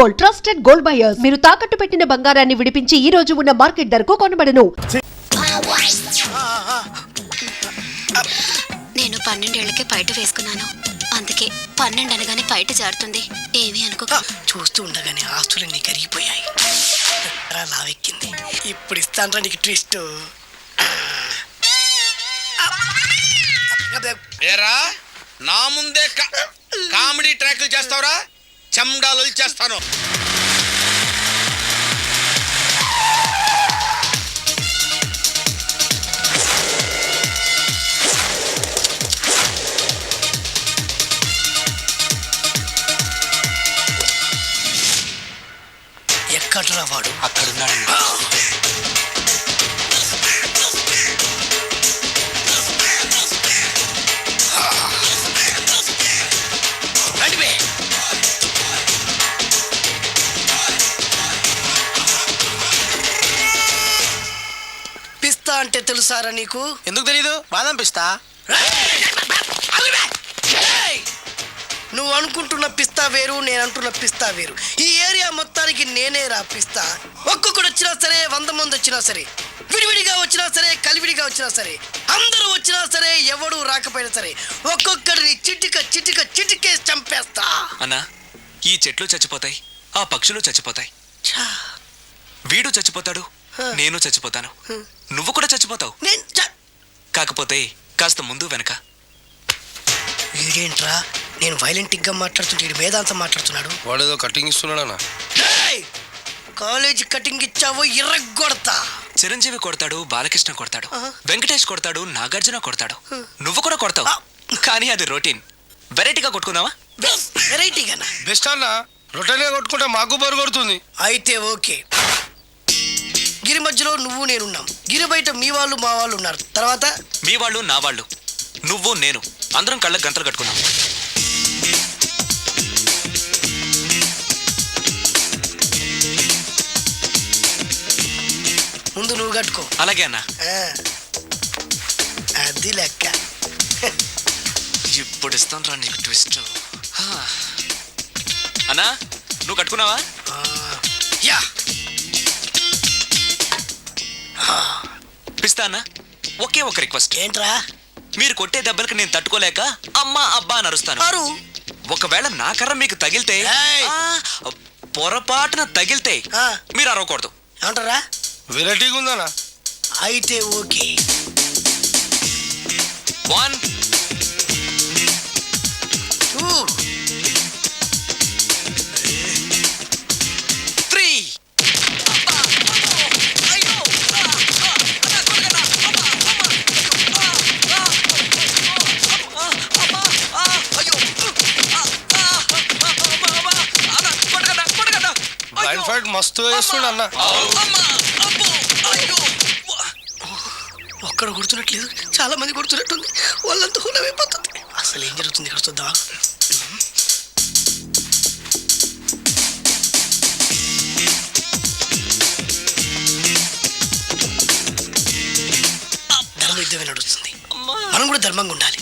Gold, trusted gold buyers. మీరు తాకట్టు పెట్టిన బంగారాన్ని విడిపించి ఈ రోజు ఉన్న మార్కెట్ ధరకు కొనబడను. నేను 12 ఏళ్లకే పైట వేసుకున్నాను. అందుకే 12 అనగానే పైట జారుతుంది. ఏమీ అనుకో. చూస్తూ ఉండగానే ఆస్తులన్నీ కరిగిపోయాయి. లావెక్కింది. ఇప్పుడు ఇస్తాను నీకు ట్విస్ట్. ఏరా నా ముందే కామెడీ ట్రాక్లు చేస్తావురా? చెమ్డాలు చేస్తాను. ఎక్కడరా వాడు? అక్కడున్నాడు. పిస్తా అంటే తెలుసారా నీకు? ఎందుకు తెలీదు? బాదం పిస్తా. నువ్వు అనుకుంటున్న పిస్తా వేరు, నేను అంటున్న పిస్తా వేరు. ఈ ఏరియా మొత్తానికి నేనే రా పిస్తా. ఒక్కొక్కడు వచ్చినా సరే, 100 మంది వచ్చినా సరే, విడివిడిగా వచ్చినా సరే, కలివిడిగా వచ్చినా సరే, అందరూ వచ్చినా సరే, ఎవడు రాకపోయినా సరే, ఒక్కొక్కడిని చిటికేసి చంపేస్తా. అన్నా, ఈ చెట్లు చచ్చిపోతాయి, ఆ పక్షులు చచ్చిపోతాయి, వీడు చచ్చిపోతాడు, నేను చచ్చిపోతాను, నువ్వు కూడా చచ్చిపోతావు. కాకపోతే కాస్త ముందు వెనక. వీడేంట్రా నేను వైలెంటిక్ గా మాట్లాడుతుంటే వీడు వేదాంతం మాట్లాడుతున్నాడు. వాడేదో కటింగ్ ఇస్తున్నాడా? కాలేజీ కటింగ్ ఇచ్చావో ఇర్రగొడతా. చిరంజీవి కొడతాడు, బాలకృష్ణ కొడతాడు, వెంకటేష్ కొడతాడు, నాగార్జున కొడతాడు, నువ్వు కూడా కొడతావు. కానీ అది రొటీన్. వెరైటీగా కొట్టుకుందావా? వెరైటీగానా? బెస్ట్ అన్న. రొటీన్ గా కొట్టుకుంటే మాకు బోరు కొడుతుంది. అయితే ఓకే. గిరి మధ్యలో నువ్వు నేనున్నాం. గిరి బయట మీ వాళ్ళు మా వాళ్ళు ఉన్నారు. తర్వాత మీ వాళ్ళు నా వాళ్ళు, నువ్వు నేను, అందరం కళ్ళకు గంతలు కట్టుకున్నాం. ముందు నువ్వు కట్టుకో. అలాగే అన్నా. అది లెక్క. ఇప్పుడు ఇస్తాను రా నీకు ట్విస్ట్. అన్నా, నువ్వు కట్టుకున్నావా? యా. పిస్తా అన్నా, ఒకే ఒక రిక్వెస్ట్. ఏంట్రా? మీరు కొట్టే దెబ్బలకి నేను తట్టుకోలేక అమ్మా అబ్బా అని అరుస్తాను. ఒకవేళ నా కర్ర మీకు తగిలితే, పొరపాటున తగిలితే మీరు అరవకూడదు. ఏమంటారా? వెరైటీగా ఉందనా? అయితే ఓకే. 1 2 3. బ్లైండ్ ఫైట్ మస్తు వేస్తుండ అన్న. ఒక్కడు కొడుతున్నట్లేదు, చాలా మంది కొడుతున్నట్టుంది. వాళ్ళంతా హులమైపోతుంది. అసలు ఏం జరుగుతుంది ఇక్కడ చూద్దామా? ధర్మ యుద్ధమే నడుస్తుంది. మనం కూడా ధర్మంగా ఉండాలి.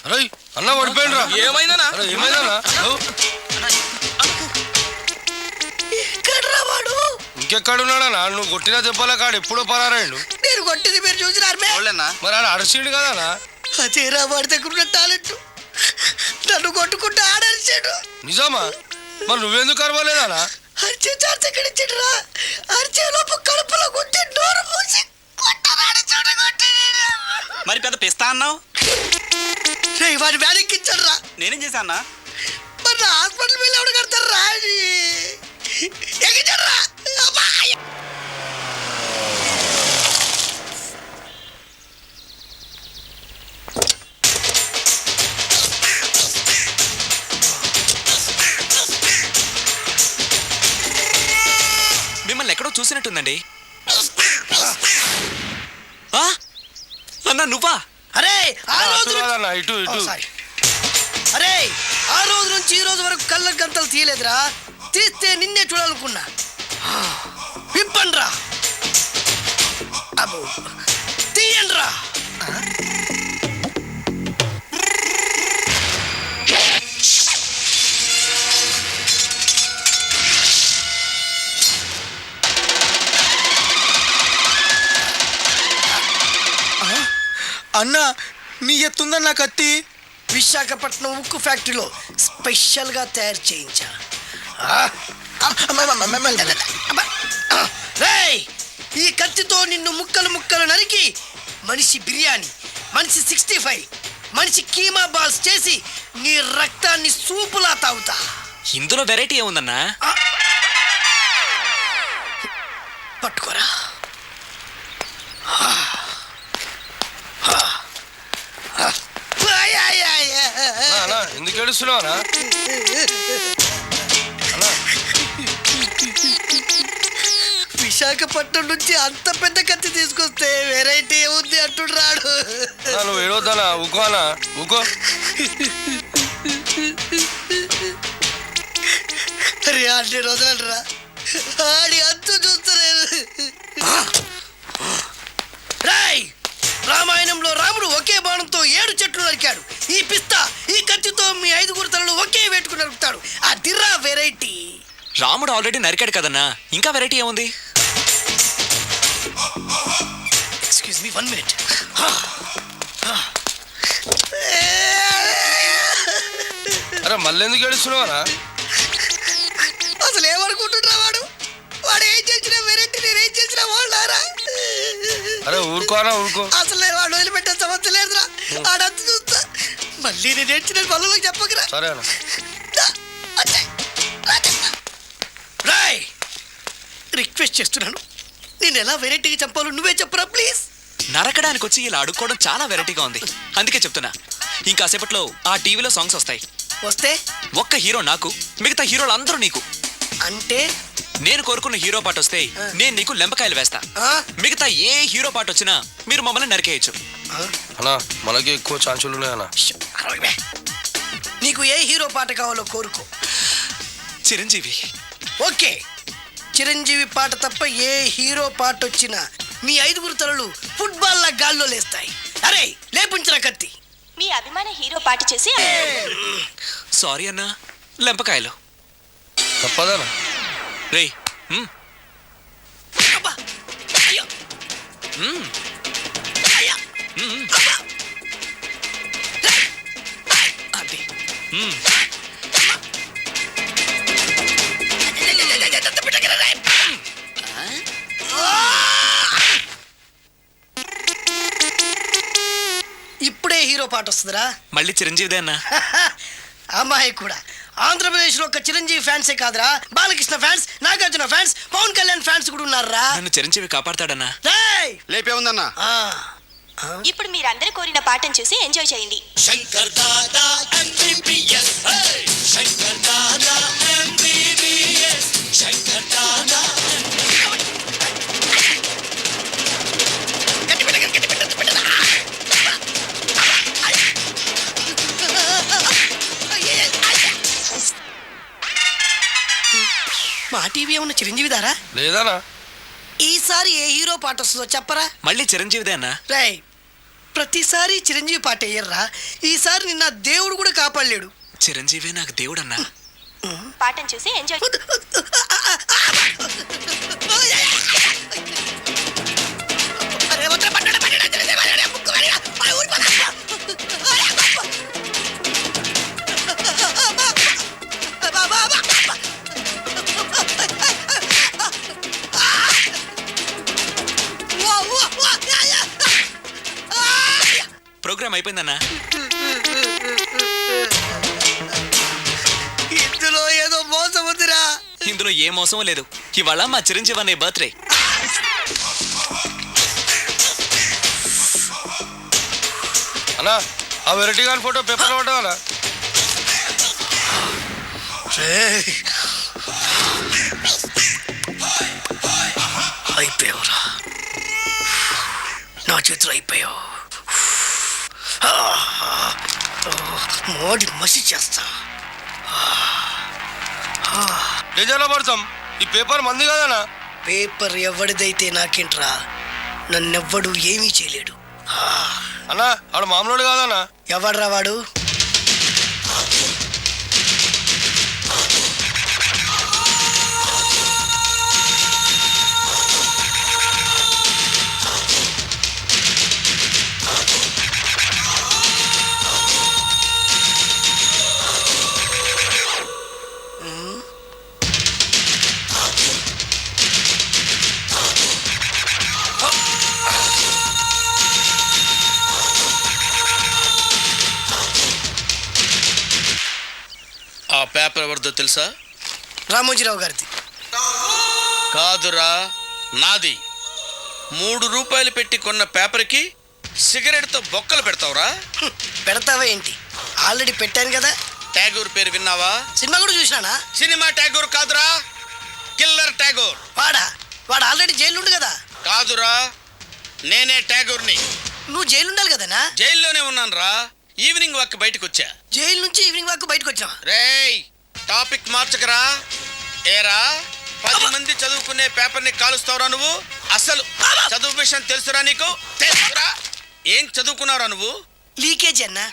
అరే అన్న పడిపోయిండ్రా. ఏమైందనా? ఎక్కడ్రా వాడు? ఇంకెక్కడున్నాడనా? నువ్వు కొట్టినా చెప్పాలా కాడు ఎప్పుడో పరారాయండు. నేను కొట్టింది మీరు చూసినారు. మరి ఆడ అరిసిండు కదా? అదేరా వాడి దగ్గర ఉన్న టాలెంట్. నన్ను కొట్టుకుంటూ ఆడరిచాడు. నిజమా? మరి నువ్వెందుకు అరవలేదా? అరిచే ఛాన్స్ ఎక్కడ ఇచ్చాడురా? అరిచే లోపు కడుపులో గుద్ది నోరు మూసి కొట్టరాడు చూడగొట్టి. మరి పెద్ద పిస్తా అన్నావు. వాడి వ్యాధికిచ్చాడు రా. నేనేం చేశానా? మరి నా హాస్పిటల్ బిల్ ఎవడు కడతారు రా? ఎగిచాడు రా. మిమ్మల్ని ఎక్కడో చూసినట్టుందండి. ఆ? అన్నా నువ్వా? అరే ఆ రోజు నుంచి- కాదన్నా ఇటు ఓ, ఇటు సారీ. అరే ఆ రోజు నుంచి ఈ రోజు వరకు కళ్ళ గంతలు తీయలేదురా. తీస్తే నిన్నే చూడాలనుకున్నా. విప్పండ్రా. అబ్బో తీయండ్రా. అన్నా నీ ఎత్తుందన్న కత్తి. విశాఖపట్నం ఉక్కు ఫ్యాక్టరీలో స్పెషల్గా తయారు చేయించా. రేయ్, ఈ కత్తితో నిన్ను ముక్కలు ముక్కలు నరికి మనిషి బిర్యానీ, మనిషి 65, మనిషి కీమా బాల్స్ చేసి నీ రక్తాన్ని సూపులా తాగుతా. ఇందులో వెరైటీ ఏముందన్నా? పట్టుకోరా. అన్నా ఎందుకు ఏడుస్తున్నావు అన్నా? విశాఖపట్నం నుంచి అంత పెద్ద కత్తి తీసుకొస్తే వెరైటీ ఏముంది అంటుడు రాడు. అన్నా, నువ్వు ఏడవద్దనా? ఊకో అన్నా ఊకో. అరే అన్ని రోజులరా ఆడి అంతు చూస్తలేదు. రాయ్, రామాయణంలో రాముడు ఒకే బాణంతో 7 చెట్లు నరికాడు. ఈ పిస్తా ఈ కత్తితో మీ 5 తలలు ఒకే వేటుకు నరుకుతాడు. ఆ దిర్రా వెరైటీ. రాముడు ఆల్రెడీ నరికాడు కదన్నా, ఇంకా వెరైటీ ఏముంది? Excuse me 1 minute. అరే మళ్ళీ ఎందుకు ఏడుస్తున్నావు అన్నా? అసలు ఏమనుకుంటున్నా వాడు? వాడు ఏం చేసిన వెరైటీ, నేనేం చేసిన వాళ్ళారా? అరే ఊరుకో అన్నా ఊరుకో. అసలు నేను వాడు వదిలిపెట్టే సమస్య లేదురా. ఆడంత చూస్తా. మళ్ళీ నేను ఏడ్చిన పనులకు చెప్పకరా. సరే అన్న. రాయ్, రిక్వెస్ట్ చేస్తున్నాను, నేను ఎలా వెరైటీగా చంపాలో నువ్వే చెప్పురా ప్లీజ్. నరకడానికి వచ్చి ఇలా అడుక్కోవడం చాలా వెరైటీగా ఉంది. అందుకే చెప్తున్నా, ఇంకాసేపట్లో ఆ టీవీలో సాంగ్స్ వస్తాయి. వస్తే ఒక్క హీరో నాకు, మిగతా హీరోలు అందరూ నీకు. అంటే నేను కోరుకున్న హీరో పాట వస్తే నేను నీకు లెంపకాయలు వేస్తా. ఆ? మిగతా ఏ హీరో పాట వచ్చినా మీరు మమ్మల్ని నరికేయచ్చు. అన్నా మనకి ఎక్కువ ఛాన్సులు ఉన్నాయన్నా. అరవై. నీకు ఏ హీరో పాట కావాలో కోరుకో. చిరంజీవి. ఓకే, చిరంజీవి పాట తప్ప ఏ హీరో పాట వచ్చినా మీ 5 తలలు ఫుట్బాల్ లా గాల్లో లేస్తాయి. అరే లేపుంచిన కత్తి. మీ అభిమాన హీరో పాట చేసి సారీ అన్నా, లెంపకాయలు. తప్పదనా? రేయ్ అబ్బా! అయ్యో! అయ్యా! అబ్బా! రేయ్! అది. ఇప్పుడే హీరో పాట వస్తుందిరా. మళ్ళీ చిరంజీవిదే అన్నా. అమ్మాయి కూడా ఆంధ్రప్రదేశ్ లో ఒక చిరంజీవి ఫ్యాన్సే కాదురా, Balakrishna fans, Nagarjuna fans, Pawan Kalyan fans కూడా ఉన్నారా. నన్ను చిరంజీవి కాపాడతాడన్నా. రేయ్! లేపే ఉందన్నా. ఆ. ఇప్పుడు మీరందరూ కోరిన పాటను చూసి ఎంజాయ్ చేయండి. మా టీవీ ఏమన్నా చిరంజీవి దారా? లేదనా? ఈసారి ఏ హీరో పాట వస్తుందో చెప్పరా. మళ్ళీ చిరంజీవిదే అన్నా. రేయ్, ప్రతిసారి చిరంజీవి పాట వేయర్రా. ఈసారి నిన్న దేవుడు కూడా కాపాడలేడు. చిరంజీవే నాకు దేవుడన్నా. పాటను చూసి ఎంజాయ్. అరే వద్దురా, పడ్డాడు, పడ్డాడు, చిరంజీవి పడ్డాడు, ముక్కు పడ్డాడు, ఆ ఊరి పడ్డాడు. ప్రోగ్రామ్ అయిపోయిందన్నా. ఇందులో ఏదో మోసం ఉందిరా. ఇందులో ఏ మోసం లేదు. ఇవాళ మా చిరంజీవి అనే బర్త్డే. అన్నా ఆ వెరైటీ గాని ఫోటో పేపర్లో పడ్డా? అయిపోయావురా, నా చేతులు అయిపోయావు. మోడి మసి చేస్తా. నిజంగా పడతాం. ఈ పేపర్ మంది కదనా? పేపర్ ఎవడిదైతే నాకేంట్రా, నన్నెవ్వడు ఏమీ చేయలేడు. అన్నా ఆడు మామూలు కాదన్నా. ఎవడ్రా వాడు? ఆ పేపర్ ఎవరిదో తెలుసా? రామోజీరావు గారిది. కాదురా, నాది. 3 రూపాయలు పెట్టి కొన్న పేపర్కి సిగరెట్తో బొక్కలు పెడతావురా? పెడతావా ఏంటి? ఆల్రెడీ పెట్టాను కదా. ట్యాగూర్ పేరు విన్నావా? సినిమా కూడా చూసినానా? సినిమా ట్యాగూర్ కాదురా, కిల్లర్ ట్యాగూర్. వాడు ఆల్రెడీ జైలు ఉండు కదా. కాదురా, నేనే ట్యాగూర్ని. నువ్వు జైలు ఉండాలి కదనా? జైల్లోనే ఉన్నాను రా. ఈవినింగ్ వాక్ బయటకు వచ్చా. జైలు నుంచి ఈవినింగ్ వాక్ బయటకు వచ్చావా? రేయ్, టాపిక్ మార్చకరా. ఏరా, 10 మంది చదువుకునే పేపర్ని కాలుస్తావురా నువ్వు? అసలు చదువు విషయం తెలుసురా నీకు? తెలుసురా? ఏం చదువుకున్నావురా నువ్వు? లీకేజీ అన్నా.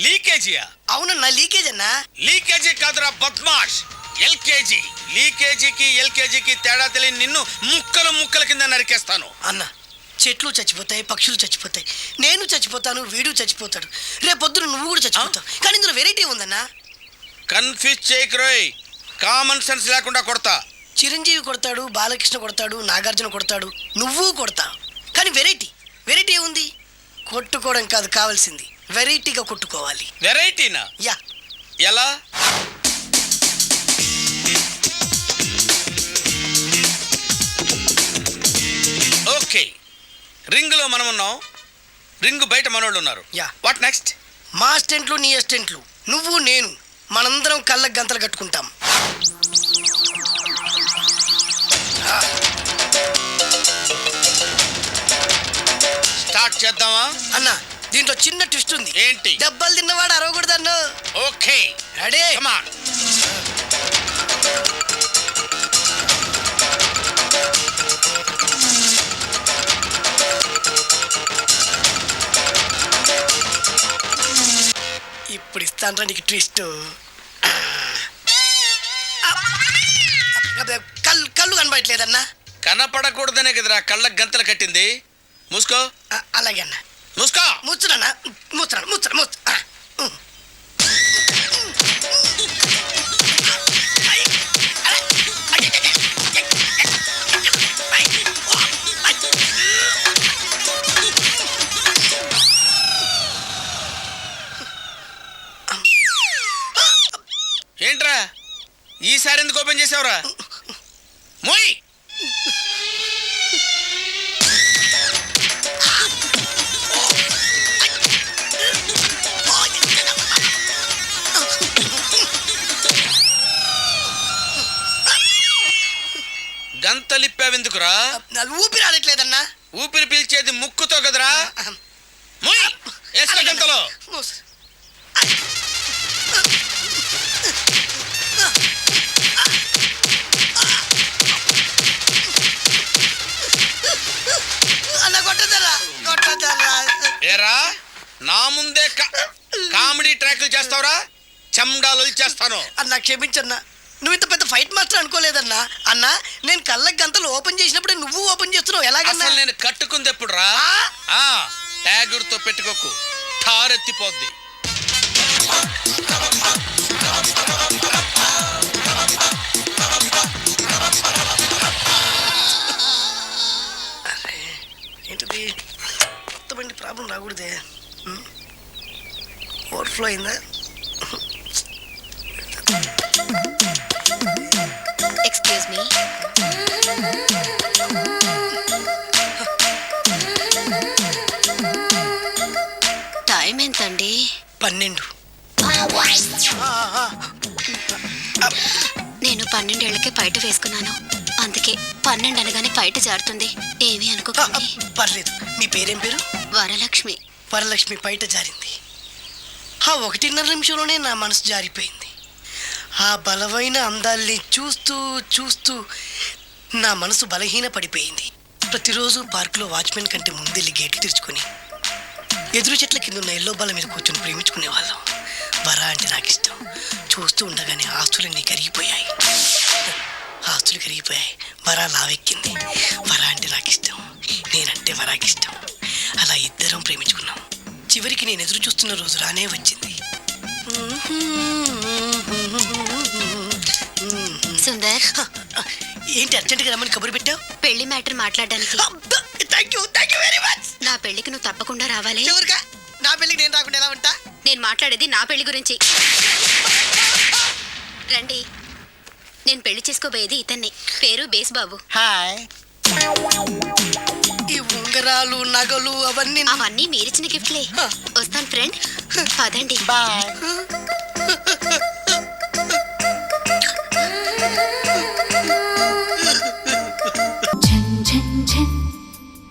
లీకేజీయా? అవునన్నా, లీకేజ్ అన్నా. లీకేజీ కాదురా బద్మాష్, ఎల్కేజీ. లీకేజీకి ఎల్కేజీకి తేడా తెలియని నిన్ను ముక్కలు ముక్కల కింద నరికేస్తాను. అన్నా, చెట్లు చచ్చిపోతాయి, పక్షులు చచ్చిపోతాయి, నేను చచ్చిపోతాను, వీడు చచ్చిపోతాడు, రేపొద్దున నువ్వు కూడా చచ్చిపోతావు. కానీ ఇందులో వెరైటీ ఉందన్నా. కన్ఫ్యూజ్ చేయకురోయ్, కామన్ సెన్స్ లేకుండా కొడతా. చిరంజీవి కొడతాడు, బాలకృష్ణ కొడతాడు, నాగార్జున కొడతాడు, నువ్వు కొడతావు. కానీ వెరైటీ ఉంది. కొట్టుకోవడం కాదు కావాల్సింది, వెరైటీగా కొట్టుకోవాలి. వెరైటీనా? యా. ఎలా? ఓకే, రింగులో మనం ఉన్నాం, రింగు బయట మనోళ్ళు ఉన్నారు. యా. What next? మా అసిస్టెంట్లు, నీ అసిస్టెంట్లు, నువ్వు నేను, మనందరం కళ్ళకు గంతలు కట్టుకుంటాం. స్టార్ట్ చేద్దామా? అన్న, దీంట్లో చిన్న ట్విస్ట్ ఉంది. ఏంటి? దెబ్బలు తిన్నవాడు అరవకూడదన్ను. Okay, ready? Come on. ఇప్పుడు ఇస్తాను నీకు ట్విస్ట్. కళ్ళు కనబడట్లేదన్నా. కనపడకూడదనే కదరా కళ్ళకు గంతలు కట్టింది. మూసుకో. అలాగే అన్న. మూసుకో. ముచ్చునన్నా, ముచ్చు. ఏంట్రా ఈసారి ఎందుకు ఓపెన్ చేసావురా? మోయ్. గంతలిప్పావెందుకురా? ఊపిరి ఆడట్లేదన్నా. ఊపిరి పీల్చేది ముక్కుతో కదరా. మోయ్, వేసుకో గంతలో. అన్న కొట్టదరా. ఏరా, నా ముందే కామెడీ ట్రాక్లు చేస్తావురా? చెమ్డాలు చేస్తాను. అన్న క్షమించన్నా, నువ్వు ఇంత పెద్ద ఫైట్ మాస్టర్ అనుకోలేదన్నా. అన్నా, నేను కళ్ళకి గంతలు ఓపెన్ చేసినప్పుడే నువ్వు ఓపెన్ చేస్తున్నావు, ఎలాగన్నా? అసలు నేను కట్టుకుంది ఎప్పుడు రా? ట్యాగూర్తో పెట్టుకోకు, ఠారెత్తిపోద్ది. ఏంటిది? మొత్తం ప్రాబ్లం రాకూడదే. ఓవర్ఫ్లో అయిందా? Excuse me. టైం ఎంతండి? 12. నేను 12 ఏళ్లకే బయట వేసుకున్నాను, అందుకే 12 అనగానే బయట జారుతుంది. ఏమీ అనుకోకండి. పర్లేదు. మీ పేరేం పేరు? వరలక్ష్మి. వరలక్ష్మి పైట జారింది. ఆ 1.5 నిమిషంలోనే నా మనసు జారిపోయింది. ఆ బలమైన అందాల్ని చూస్తూ చూస్తూ నా మనసు బలహీన పడిపోయింది. ప్రతిరోజు పార్కులో వాచ్మెన్ కంటే ముందెళ్ళి గేట్లు తెరుచుకొని ఎదురు చెట్ల కింద ఉన్న ఎల్లో బాల మీద కూర్చొని ప్రేమించుకునే వాళ్ళం. వరా అంటే నాకు ఇష్టం. చూస్తూ ఉండగానే ఆస్తులన్నీ కరిగిపోయాయి. వరా లావెక్కింది. వరా అంటే నాకు ఇష్టం, నేనంటే వరాకి ఇష్టం. అలా ఇద్దరం ప్రేమించుకున్నాం. చివరికి నేను ఎదురు చూస్తున్న రోజు రానే వచ్చింది. సుందర్, ఏంటి అర్జెంట్గా రమ్మని కబురు పెట్టావు? పెళ్లి మ్యాటర్ మాట్లాడడానికి. Thank you very much. నా పెళ్లికి నువ్వు తప్పకుండా రావాలి. ఎవరుగా? నా పెళ్ళికి నేను రాకుండా ఎలా ఉంటా? నేను మాట్లాడేది నా పెళ్లి గురించి. రండి. నేను పెళ్లి చేసుకోబోయేది ఇతన్ని. పేరు బేస్బాబు. హాయ్. ఈ ఉంగరాలు నగలు అవన్నీ అవన్నీ మీరిచ్చిన గిఫ్ట్లే. వస్తాను ఫ్రెండ్. పదండి. బాయ్.